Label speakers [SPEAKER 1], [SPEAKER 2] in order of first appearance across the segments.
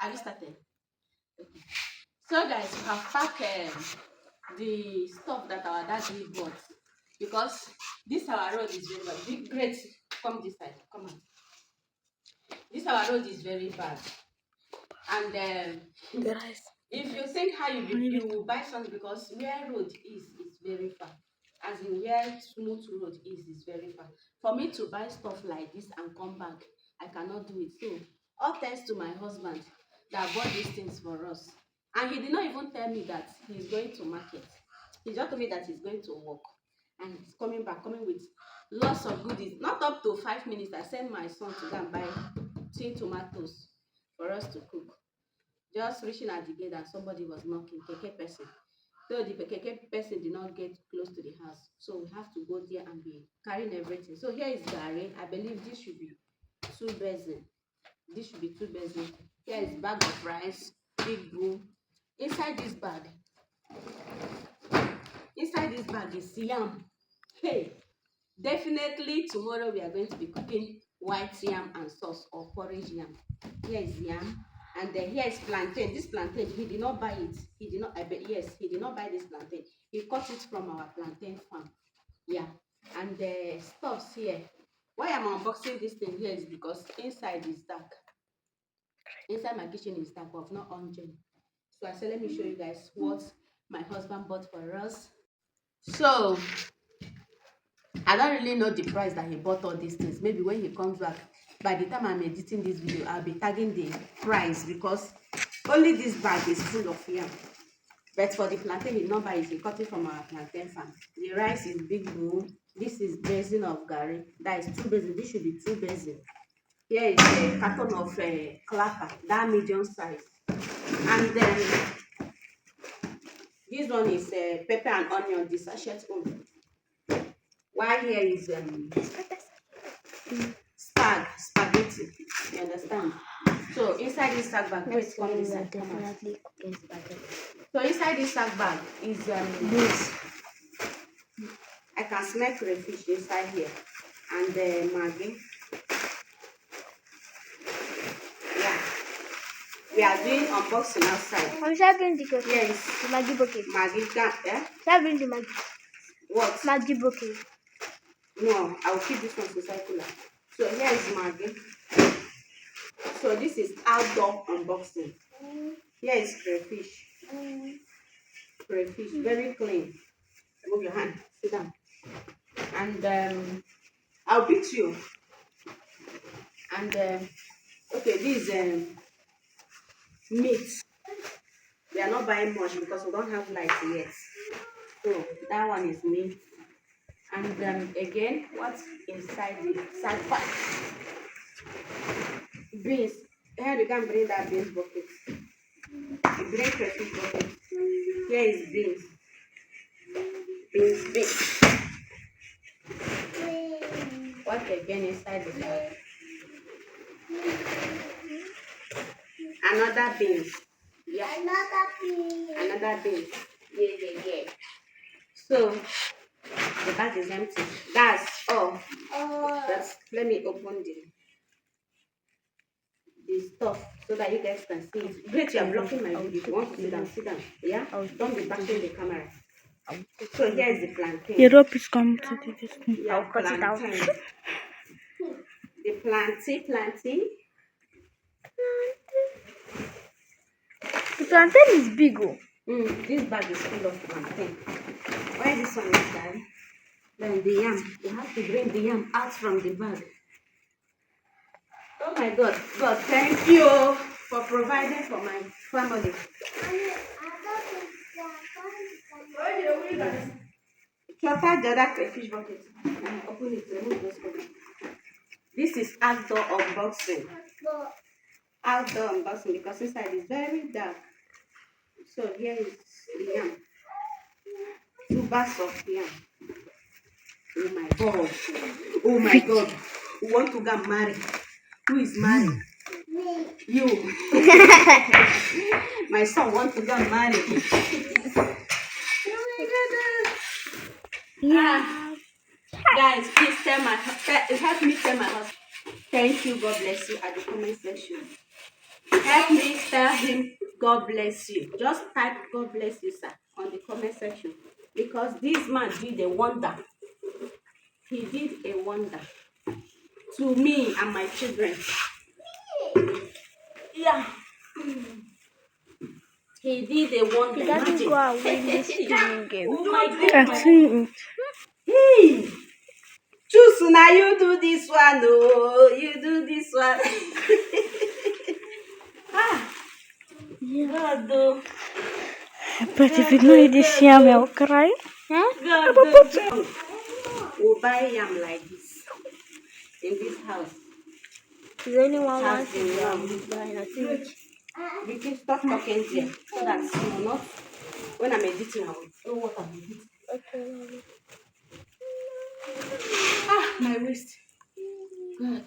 [SPEAKER 1] Have you started? Okay. So guys, we have packed the stuff that our daddy bought because this our road is very bad. Great, come this side, come on. This our road is very bad, and if you think how you will buy something because where road is very far, as in where smooth road is very far. For me to buy stuff like this and come back, I cannot do it. So all thanks to my husband that bought these things for us, and he did not even tell me that he's going to market. He just told me that he's going to work and he's coming back, coming with lots of goodies. Not up to 5 minutes, I sent my son to go and buy 2 tomatoes for us to cook. Just reaching at the gate and somebody was knocking, keke person. So the keke person did not get close to the house, so we have to go there and be carrying everything. So here is garri. I believe this should be 2 basin. This should be 2 basin. Here is bag of rice, big bowl. Inside this bag is yam. Hey, definitely tomorrow we are going to be cooking white yam and sauce or porridge yam. Here is yam, and then here is plantain. This plantain, he did not buy it. He did not. He did not buy this plantain. He cut it from our plantain farm. Yeah, and the stuffs here. Why I'm unboxing this thing here is because inside is dark. Inside my kitchen is dark, but not on gen. So I said, let me show you guys what my husband bought for us. So I don't really know the price that he bought all these things. Maybe when he comes back, by the time I'm editing this video, I'll be tagging the price because only this bag is full of yam. But for the plantain, he not buy it. He cut it from our plantain farm. The rice is big bowl. This is basin of garri. That is 2 basin. This should be 2 basin. Here is a carton of clacker, that medium size. And then this one is pepper and onion, the sachet one. While here is spaghetti. You understand? So inside this sack bag, wait, come inside. So inside this sack bag is this. I can smell crayfish inside here, and Maggi. Yeah, we are doing unboxing outside.
[SPEAKER 2] I'm serving the cookie.
[SPEAKER 1] Yes,
[SPEAKER 2] Maggi bucket.
[SPEAKER 1] Maggi can
[SPEAKER 2] Serving the Maggi.
[SPEAKER 1] What?
[SPEAKER 2] Maggi bucket.
[SPEAKER 1] No, I will keep this one to circular. So here is Maggi. So this is outdoor unboxing. Here is crayfish. Crayfish, very clean. Move your hand. Sit down. And I'll beat you. And okay, this is meat. We are not buying much because we don't have light yet. So that one is meat. And again, what's inside the sack pack? Beans. Here you can bring that beans bucket. You bring crayfish bucket. Here is beans. Beans. What again inside the bag? Another beans. Yeah. Another beans. Yeah. So the bag is empty. That's all. Let me open the stuff so that you guys can see it. Great, you are blocking my video. If you want to sit down. Yeah? Don't be backing the camera. So here is the plantain.
[SPEAKER 2] The rope is coming to this thing.
[SPEAKER 1] Yeah,
[SPEAKER 2] I'll cut it out.
[SPEAKER 1] The plantain.
[SPEAKER 2] The plantain is big.
[SPEAKER 1] This bag is full of plantain. Why this one is done? Then the yam. You have to bring the yam out from the bag. Oh my God. God, thank you for providing for my family. Chop out the other crayfish bucket. Open it. Remove those buckets. This is outdoor unboxing. Outdoor unboxing because inside is very dark. So here is the yam. 2 bags of yam. Oh my God. Oh my God. We want to get married. Who is married? Me. You. My son wants to get married. Oh my goodness.
[SPEAKER 2] Yeah.
[SPEAKER 1] Guys, please help me tell my husband. Thank you. God bless you at the comment section. Help me tell him God bless you. Just type God bless you, sir, on the comment section. Because this man did a wonder. He did a wonder to me and my children. Yeah. He did a wonder.
[SPEAKER 2] He doesn't
[SPEAKER 1] Imagine.
[SPEAKER 2] go and win this spinning game.
[SPEAKER 1] Oh my
[SPEAKER 2] I've
[SPEAKER 1] God.
[SPEAKER 2] seen it.
[SPEAKER 1] Hey. Choose now, you do this one. Oh, you do this one.
[SPEAKER 2] Yeah.
[SPEAKER 1] God, though.
[SPEAKER 2] But if you know this yam, I'll cry. Huh?
[SPEAKER 1] God, though. We'll buy yam like this in this house.
[SPEAKER 2] Is anyone
[SPEAKER 1] Has
[SPEAKER 2] wants
[SPEAKER 1] been
[SPEAKER 2] to
[SPEAKER 1] long.
[SPEAKER 2] buy a sandwich?
[SPEAKER 1] We can stop talking there so that you will not. When I'm editing, I will know what I'm editing.
[SPEAKER 2] Okay.
[SPEAKER 1] Ah, my wrist. God.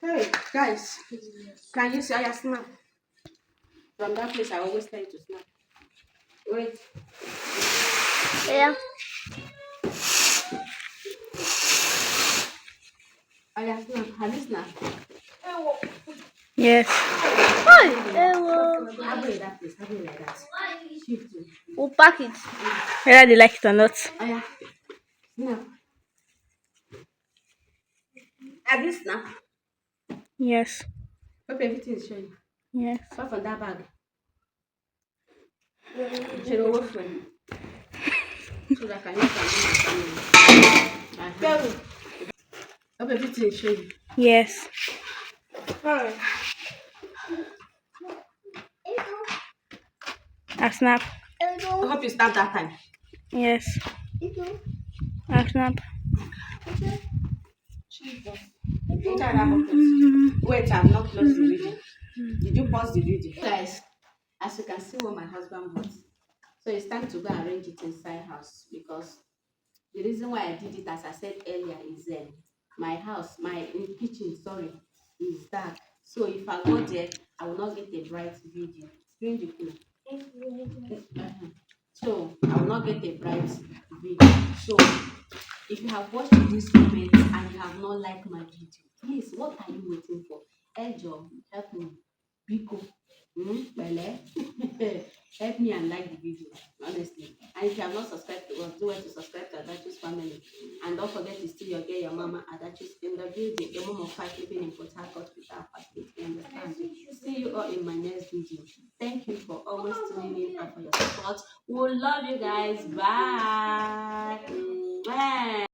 [SPEAKER 1] Hey, guys, can you see I snap? From that place, I always tell you to snap. Wait.
[SPEAKER 2] Yeah.
[SPEAKER 1] I snap. Have you snapped?
[SPEAKER 2] Yes. Hello.
[SPEAKER 1] Have it that place. Have it like that. Shift.
[SPEAKER 2] We'll pack it. Whether they like it or not.
[SPEAKER 1] Oh yeah. Snap. Have you snapped?
[SPEAKER 2] Yes.
[SPEAKER 1] Hope everything is showing.
[SPEAKER 2] Yes.
[SPEAKER 1] Apart from that bag. Should have worked for you. So that I can use my family. Hope everything is showing.
[SPEAKER 2] Yes. I snap.
[SPEAKER 1] I hope you snap that time.
[SPEAKER 2] Yes. I snap.
[SPEAKER 1] Wait, I'm not close the video. Did you pause the video? Guys, as you can see what my husband bought. So it's time to go and arrange it inside house because the reason why I did it, as I said earlier, is my house, my kitchen, sorry, is dark. So if I go there, I will not get a bright video. Screen the cooler. So I will not get a bright video. So if you have watched this comment and you have not liked my video, please, what are you waiting for? Ejo, help me. Biko. Bele. Help me and like the video, honestly. And if you have not subscribed to us, do well to subscribe to Adachu's family. And don't forget to still your mama Adachu's in the building. The mom of 5 living in Port Harcourt with our family. Understand? See you all in my next video. Thank you for always tuning in and for your support. We love you guys. Bye. Bye.